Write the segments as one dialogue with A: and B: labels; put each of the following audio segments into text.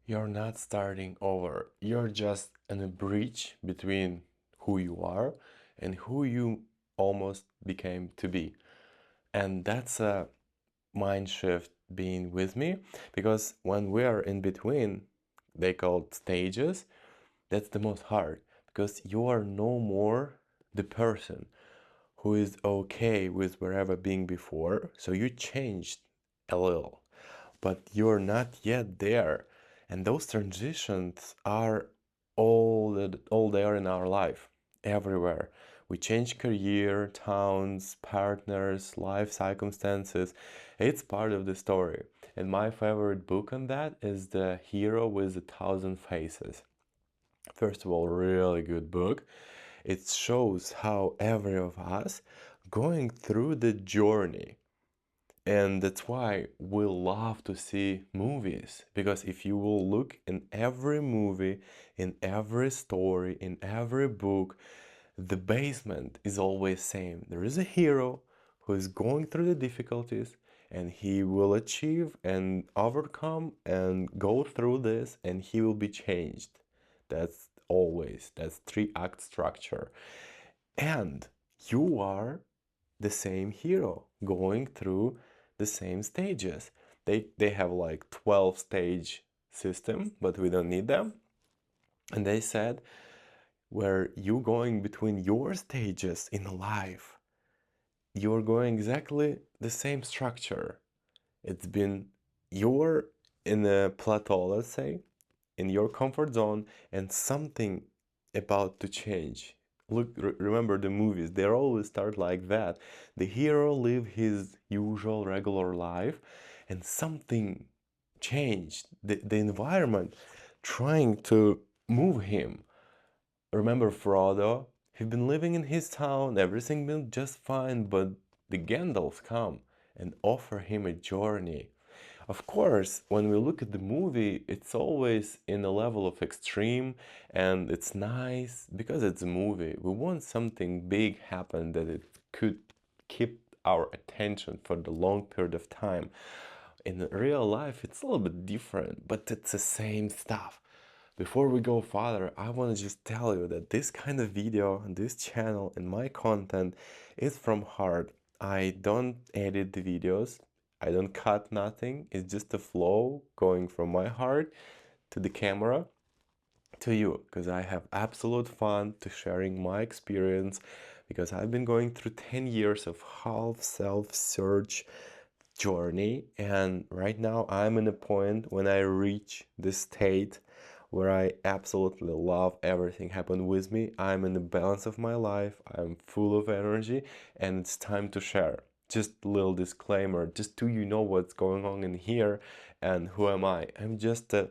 A: You're not starting over. You're just in a bridge between who you are and who you almost became to be. And that's a mind shift being with me because when we are in between, they called stages, that's the most hard because you are no more the person who is okay with wherever being before. So you changed a little, but you're not yet there. And those transitions are all there in our life, everywhere. We change career, towns, partners, life circumstances. It's part of the story. And my favorite book on that is The Hero with a Thousand Faces. First of all, really good book. It shows how every of us going through the journey, and that's why we love to see movies, because if you will look in every movie, in every story, in every book, the basement is always same. There is a hero who is going through the difficulties and he will achieve and overcome and go through this and he will be changed. That's three-act structure. And you are the same hero going through the same stages. They have like 12 stage system, but we don't need them. And they said where you going between your stages in life, you're going exactly the same structure. It's been you're in a plateau, let's say, in your comfort zone, and something about to change. Look, remember the movies, they always start like that. The hero live his usual regular life and something changed. The environment trying to move him. Remember Frodo? He'd been living in his town, everything been just fine, but the Gandalfs come and offer him a journey. Of course, when we look at the movie, it's always in a level of extreme and it's nice because it's a movie. We want something big happen that it could keep our attention for the long period of time. In real life, it's a little bit different, but it's the same stuff. Before we go further, I want to just tell you that this kind of video on this channel and my content is from heart. I don't edit the videos, I don't cut nothing. It's just a flow going from my heart to the camera to you because I have absolute fun to sharing my experience because I've been going through 10 years of half self-search journey, and right now I'm in a point when I reach this state where I absolutely love everything happened with me. I'm in the balance of my life, I'm full of energy, and it's time to share. Just a little disclaimer, just so you know what's going on in here and who am I. I'm just a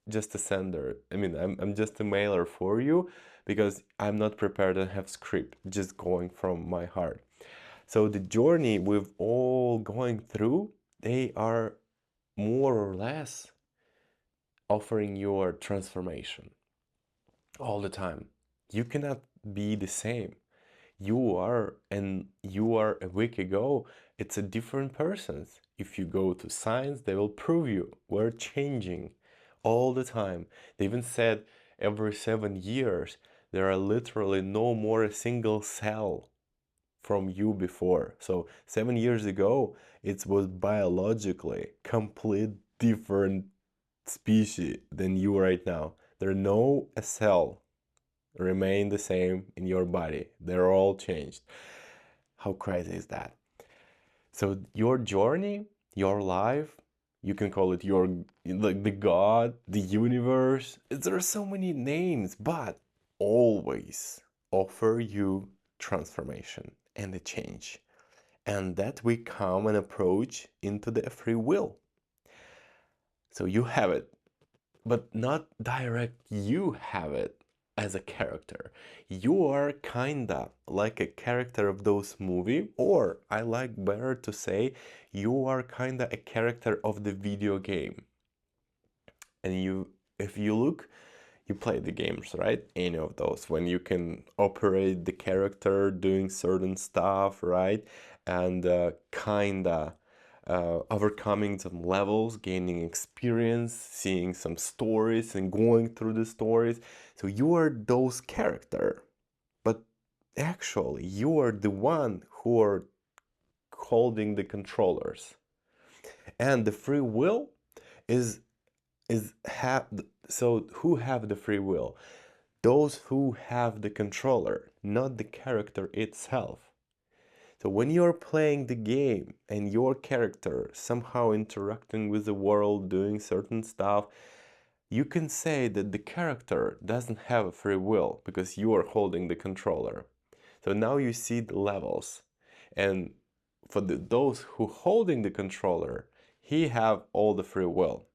A: sender. I mean, I'm just a mailer for you because I'm not prepared to have script, just going from my heart. So the journey we've all going through, they are more or less offering your transformation all the time. You cannot be the same. You are a week ago, it's a different person. If you go to science, they will prove you we're changing all the time. They even said every 7 years, there are literally no more a single cell from you before. So 7 years ago, it was biologically complete different species than you right now. There no a cell remain the same in your body. They're all changed. How crazy is that? So your journey, your life, you can call it your like the God, the universe. There are so many names, but always offer you transformation and a change. And that we come and approach into the free will. So you have it, but not direct you have it as a character. You are kinda like a character of those movie, or I like better to say you are kinda a character of the video game. And if you look, you play the games, right? Any of those when you can operate the character doing certain stuff, right? And kinda overcoming some levels, gaining experience, seeing some stories and going through the stories. So you are those character, but actually you are the one who are holding the controllers. And the free will is have so who have the free will? Those who have the controller, not the character itself. So when you're playing the game and your character somehow interacting with the world, doing certain stuff, you can say that the character doesn't have a free will because you are holding the controller. So now you see the levels. And for those who holding the controller, he have all the free will.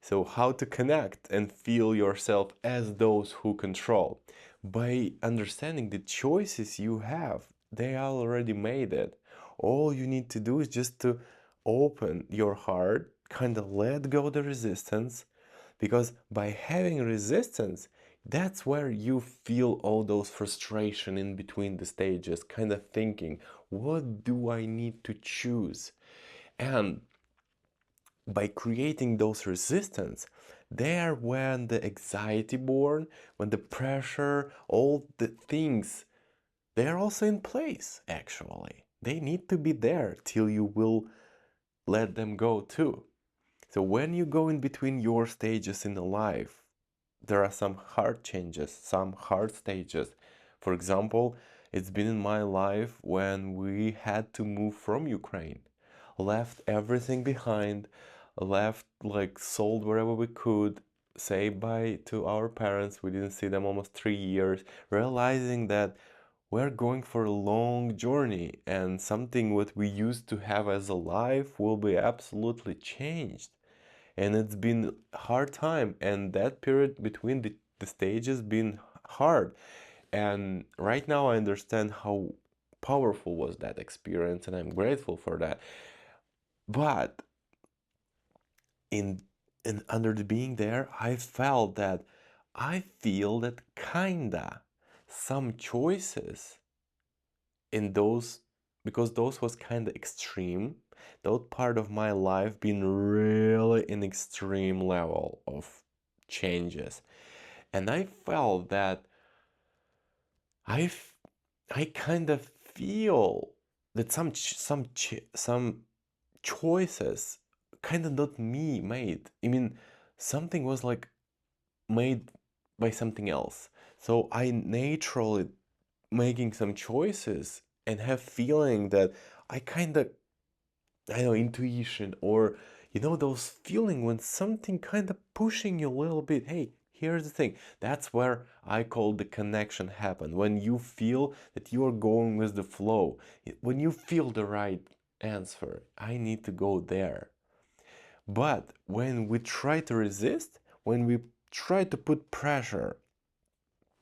A: So how to connect and feel yourself as those who control? By understanding the choices you have, they already made it. All you need to do is just to open your heart, kind of let go the resistance, because by having resistance, that's where you feel all those frustration in between the stages, kind of thinking, what do I need to choose? And by creating those resistance, there when the anxiety born, when the pressure, all the things, they're also in place actually. They need to be there till you will let them go too. So when you go in between your stages in the life, there are some hard changes, some hard stages. For example, it's been in my life when we had to move from Ukraine, left everything behind, left like sold wherever we could, say bye to our parents. We didn't see them almost 3 years, realizing that we're going for a long journey and something what we used to have as a life will be absolutely changed. And it's been a hard time, and that period between the stages been hard. And right now I understand how powerful was that experience, and I'm grateful for that. But in under the being there, I felt that I feel that kinda some choices in those, because those was kind of extreme, that part of my life been really an extreme level of changes. And I felt that I I kind of feel that some choices kind of not me made. I mean, something was like made by something else. So I naturally making some choices and have feeling that I kind of, I know, intuition, or those feeling when something kind of pushing you a little bit. Hey, here's the thing. That's where I call the connection happen. When you feel that you are going with the flow, when you feel the right answer, I need to go there. But when we try to resist, when we try to put pressure,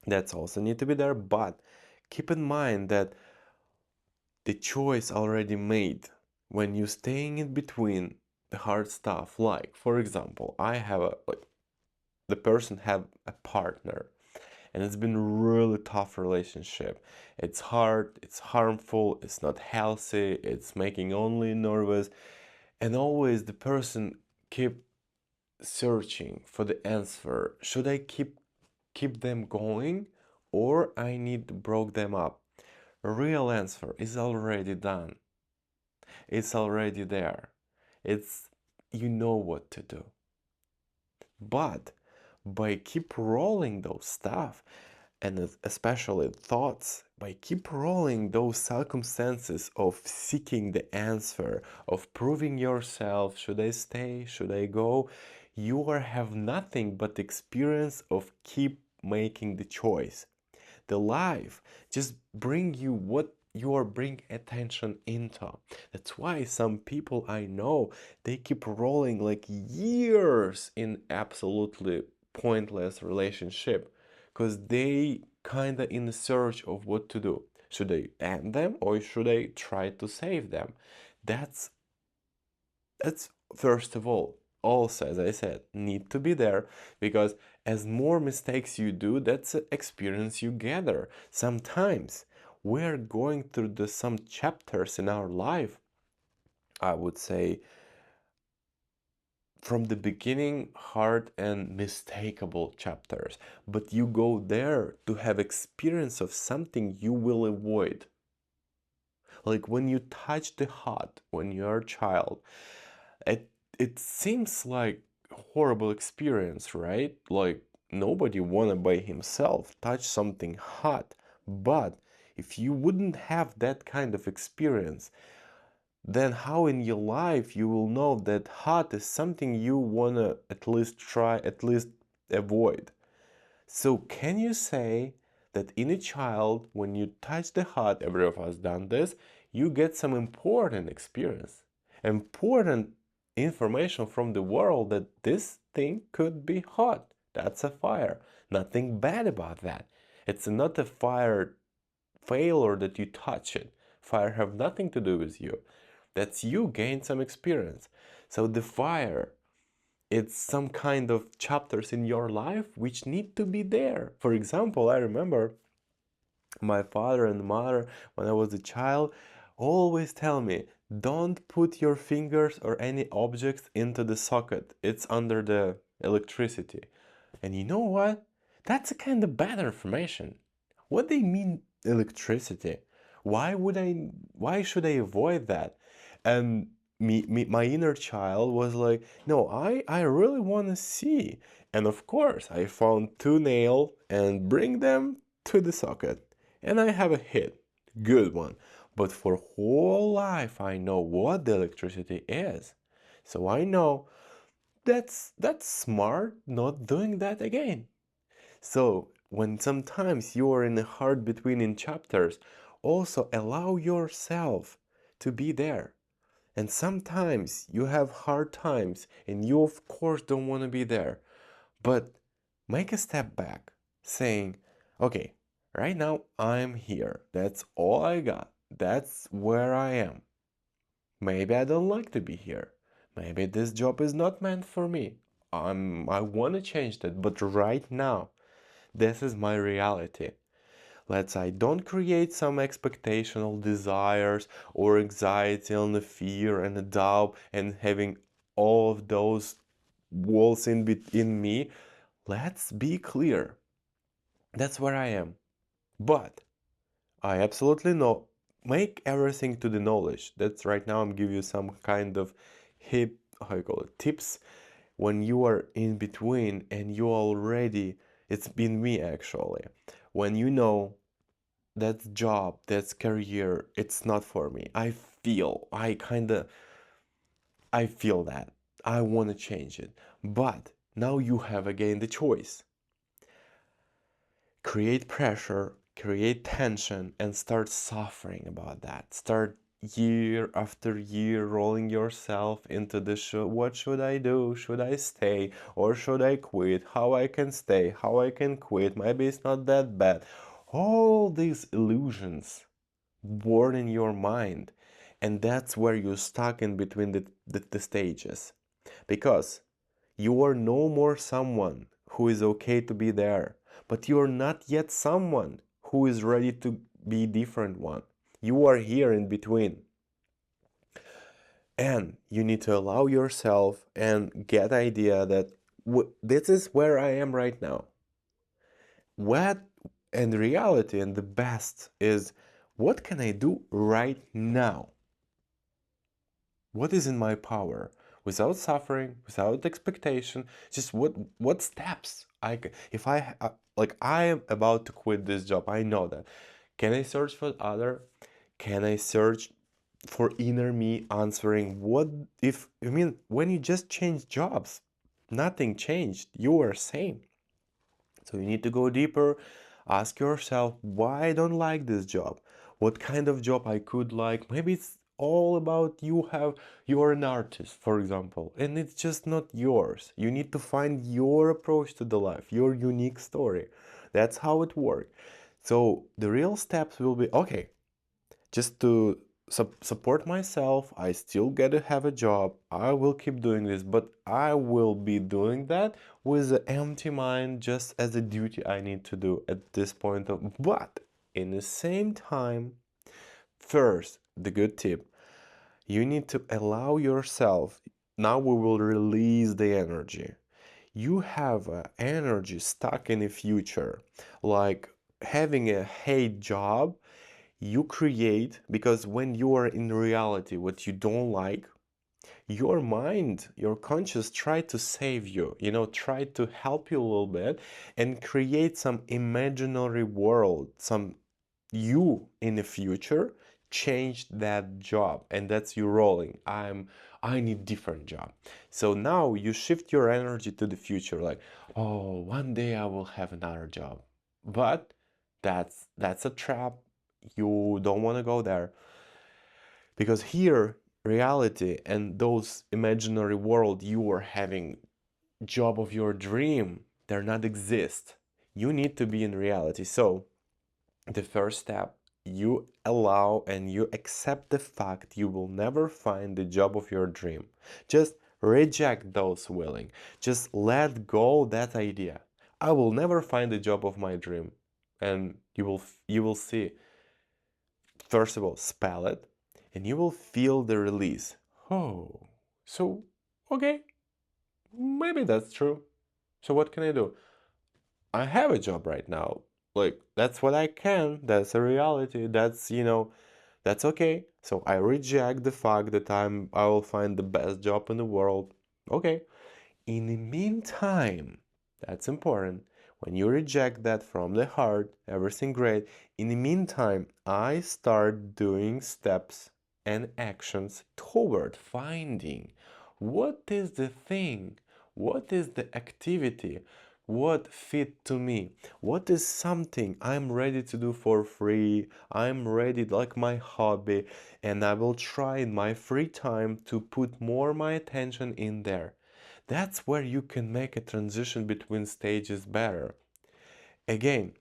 A: that's also need to be there. But keep in mind that the choice already made when you staying in between the hard stuff. Like for example, I have a like the person have a partner, and it's been really tough relationship. It's hard, it's harmful, it's not healthy, it's making only nervous, and always the person keep searching for the answer. Should I keep them going, or I need to break them up? A real answer is already done. It's already there. It's, you know what to do. But by keep rolling those stuff, and especially thoughts, by keep rolling those circumstances of seeking the answer, of proving yourself, should I stay, should I go, you are have nothing but experience of keep making the choice. The life just bring you what you are bring attention into. That's why some people I know, they keep rolling like years in absolutely pointless relationship, because they kinda in the search of what to do. Should I end them, or should I try to save them? That's that's first of all. Also, as I said, need to be there, because as more mistakes you do, that's an experience you gather. Sometimes we're going through some chapters in our life I would say, from the beginning, hard and mistakable chapters, but you go there to have experience of something you will avoid. Like when you touch the heart when you're a child, it it seems like horrible experience, right? Like nobody wanna by himself touch something hot. But if you wouldn't have that kind of experience, then how in your life you will know that hot is something you wanna at least try, at least avoid? So can you say that in a child, when you touch the heart, every of us done this, you get some important experience, important information from the world that this thing could be hot. That's a fire. Nothing bad about that. It's not a fire failure that you touch it. Fire have nothing to do with you. That's you gain some experience. So the fire, it's some kind of chapters in your life which need to be there. For example, I remember my father and mother, when I was a child, always tell me, don't put your fingers or any objects into the socket. It's under the electricity. And you know what? That's a kind of bad information. What they mean electricity? Why should I avoid that? And my inner child was like, no, I really want to see. And of course, I found two nails and bring them to the socket. And I have a hit. Good one. But for whole life, I know what the electricity is. So I know that's smart not doing that again. So when sometimes you are in a hard between in chapters, also allow yourself to be there. And sometimes you have hard times and you of course don't want to be there. But make a step back, saying, okay, right now I'm here. That's all I got. That's where I am. Maybe I don't like to be here. Maybe this job is not meant for me. I want to change that, but right now, this is my reality. Let's say don't create some expectational desires or anxiety and the fear and the doubt and having all of those walls in me. Let's be clear. That's where I am. But I absolutely know. Make everything to the knowledge. That's right now I'm giving you some kind of hip, how you call it, tips when you are in between and you already, it's been me actually. When you know that job, that's career, it's not for me. I feel that. I want to change it. But now you have again the choice. Create pressure, create tension, and start suffering about that. Start year after year rolling yourself into the what should I do? Should I stay or should I quit? How I can stay? How I can quit? Maybe it's not that bad. All these illusions born in your mind, and that's where you're stuck in between the stages, because you are no more someone who is okay to be there, but you're not yet someone who is ready to be different one. You are here in between. And you need to allow yourself and get idea that this is where I am right now. What and reality and the best is, what can I do right now? What is in my power without suffering, without expectation? Just what steps I can, if I like I am about to quit this job, I know that. Can I search for other? Can I search for inner me answering what if, I mean, when you just change jobs, nothing changed. You are same. So you need to go deeper, ask yourself why I don't like this job. What kind of job I could like? Maybe it's all about you're an artist, for example, and it's just not yours. You need to find your approach to the life, your unique story. That's how it works. So the real steps will be, okay, just to support myself, I still get to have a job. I will keep doing this, but I will be doing that with an empty mind, just as a duty I need to do at this point of. But in the same time, first, the good tip, You need to allow yourself. Now we will release the energy. You have energy stuck in the future, like having a hate job you create, because when you are in reality what you don't like, your mind, your conscious try to save you, try to help you a little bit and create some imaginary world, some you in the future change that job, and that's you rolling. I need different job. So now you shift your energy to the future, like, oh, one day I will have another job. But that's a trap. You don't want to go there, because here reality and those imaginary world you are having, job of your dream, they're not exist. You need to be in reality. So the first step, you allow and you accept the fact you will never find the job of your dream. Just reject those willing. Just let go that idea. I will never find the job of my dream. And you will see. First of all, spell it, and you will feel the release. Oh, so okay, maybe that's true. So what can I do? I have a job right now. Like, that's what I can. That's a reality. That's okay. So I reject the fact that I will find the best job in the world. Okay. In the meantime, that's important. When you reject that from the heart, everything great. In the meantime, I start doing steps and actions toward finding what is the thing, what is the activity, what fit to me, what is something I'm ready to do for free, I'm ready like my hobby, and I will try in my free time to put more my attention in there. That's where you can make a transition between stages better. Again,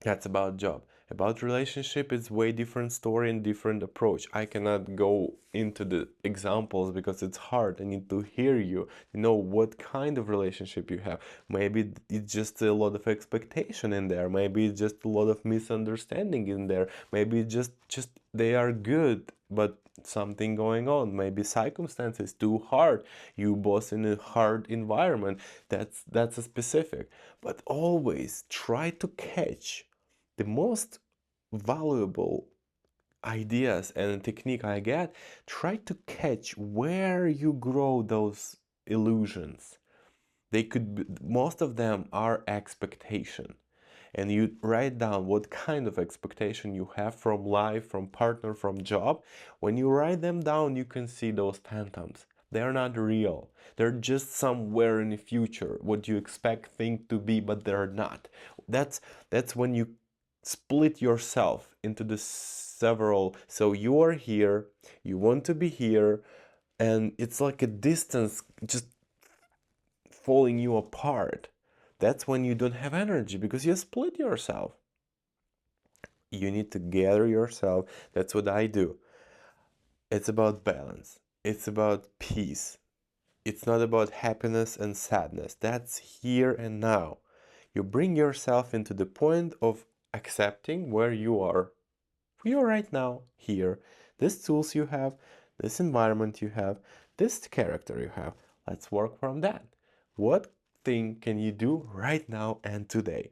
A: that's about job. About relationship, it's way different story and different approach. I cannot go into the examples because it's hard. I need to hear you, know what kind of relationship you have. Maybe it's just a lot of expectation in there. Maybe it's just a lot of misunderstanding in there. Maybe just they are good, but something going on. Maybe circumstances too hard. You both in a hard environment. That's a specific. But always try to catch the most valuable ideas and technique I get. Try to catch where you grow those illusions. They could be, most of them are expectation. And you write down what kind of expectation you have from life, from partner, from job. When you write them down, you can see those phantoms. They're not real. They're just somewhere in the future, what you expect things to be, but they're not. That's when you split yourself into the several. So you are here, you want to be here, and it's like a distance just falling you apart. That's when you don't have energy because you split yourself. You need to gather yourself. That's what I do. It's about balance, it's about peace. It's not about happiness and sadness. That's here and now. You bring yourself into the point of accepting where you are. You are right now, here. These tools you have, this environment you have, this character you have. Let's work from that. What thing can you do right now and today?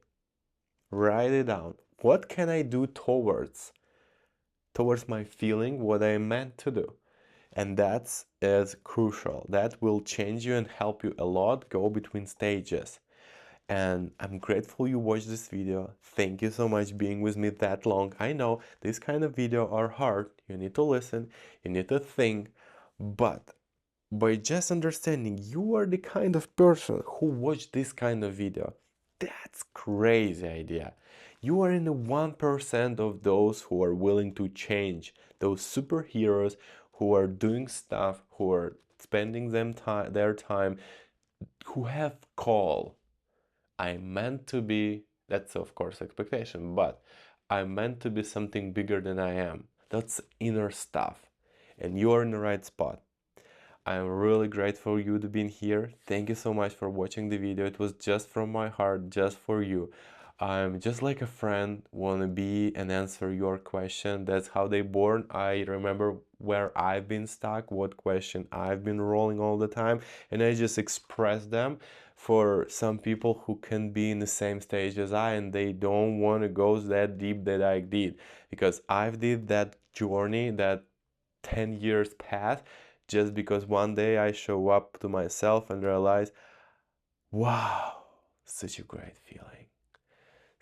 A: Write it down. What can I do towards my feeling, what I meant to do? And that's is crucial. That will change you and help you a lot go between stages. And I'm grateful you watched this video. Thank you so much being with me that long. I know this kind of video are hard. You need to listen, you need to think, but by just understanding you are the kind of person who watch this kind of video, that's crazy idea. You are in the 1% of those who are willing to change, those superheroes who are doing stuff, who are spending their time, who have call. I'm meant to be, that's of course expectation, but I'm meant to be something bigger than I am. That's inner stuff. And you're in the right spot. I'm really grateful you to being here. Thank you so much for watching the video. It was just from my heart, just for you. I'm just like a friend, wanna be and answer your question. That's how they born. I remember where I've been stuck, what question I've been rolling all the time, and I just express them for some people who can be in the same stage as I and they don't want to go that deep that I did because I've did that journey, that 10 years path, just because one day I show up to myself and realize, wow, such a great feeling.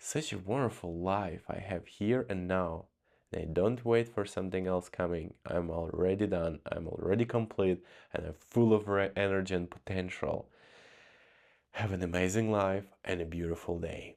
A: Such a wonderful life I have here and now. And I don't wait for something else coming. I'm already done. I'm already complete and I'm full of energy and potential. Have an amazing life and a beautiful day.